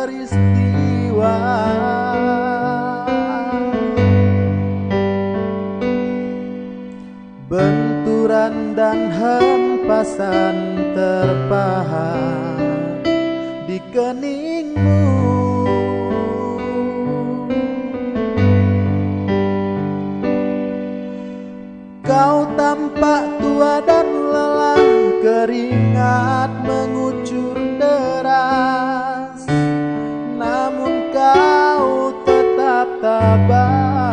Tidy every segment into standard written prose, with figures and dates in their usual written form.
peristiwa. Benturan dan hempasan terpahat di keningmu. Kau tampak tua dan lelah, keringat mengucur deras, namun kau tetap tabah.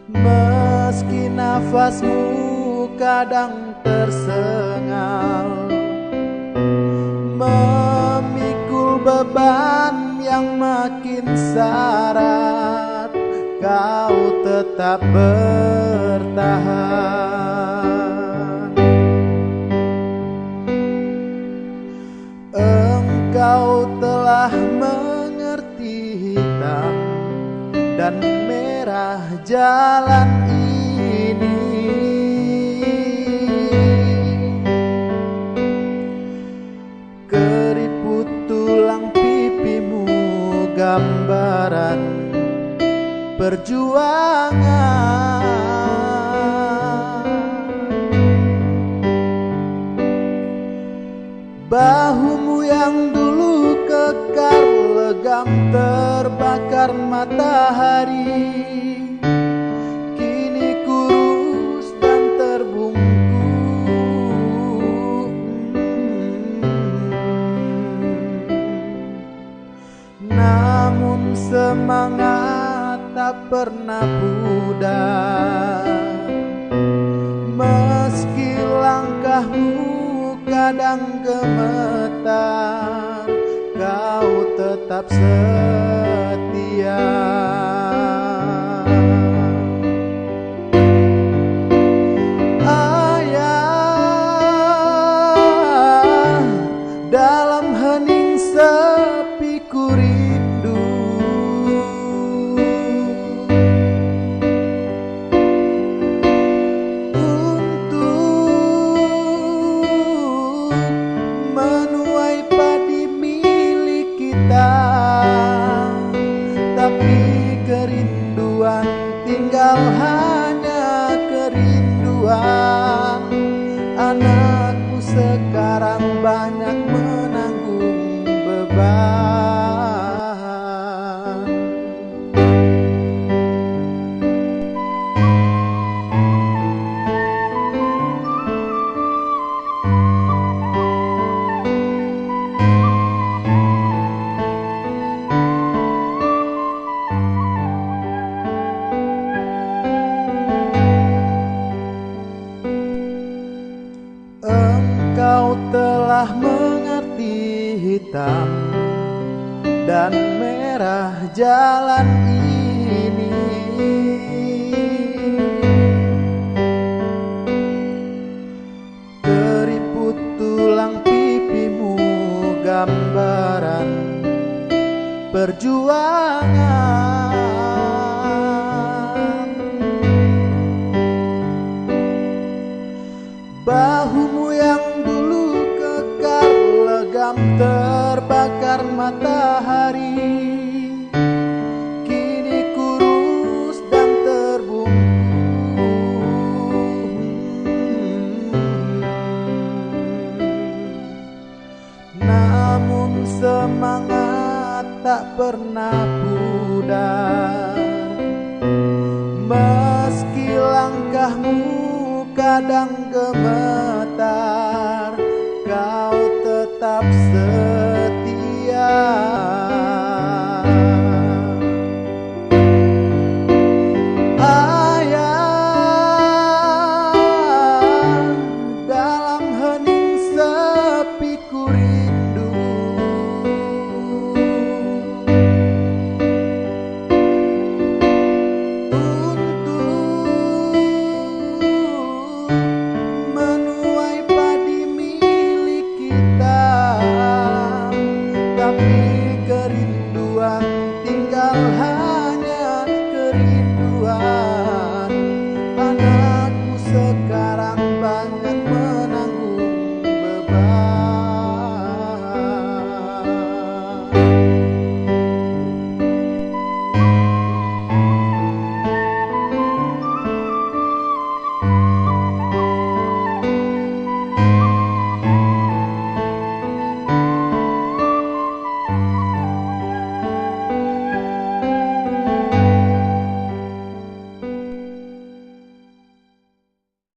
Meski nafasmu kadang tersengal, memikul beban yang makin syarat, kau tetap bertahan. Engkau telah mengerti hitam dan merah jalan ini. Keriput tulang pipimu gambaran perjuangan. Bahumu yang dulu kekar legam terbakar matahari, kini kurus dan terbungkuk. Namun semangat tak pernah pudar, meski langkahmu kadang gemetar, kau tetap setia. Ayah, dalam hening sepi ku rindu, untuk menuai padi milik kita. Tapi kerinduan tinggal hanya kerinduan. Anakku sekarang banyak menanggung beban. Engkau telah mengerti hitam dan merah jalan ini. Keriput tulang pipimu gambaran perjuangan. Bahumu yang dulu kekar legam terbakar matahari, kini kurus dan terbungkuk. Namun semangat tak pernah pudar, meski langkahmu kadang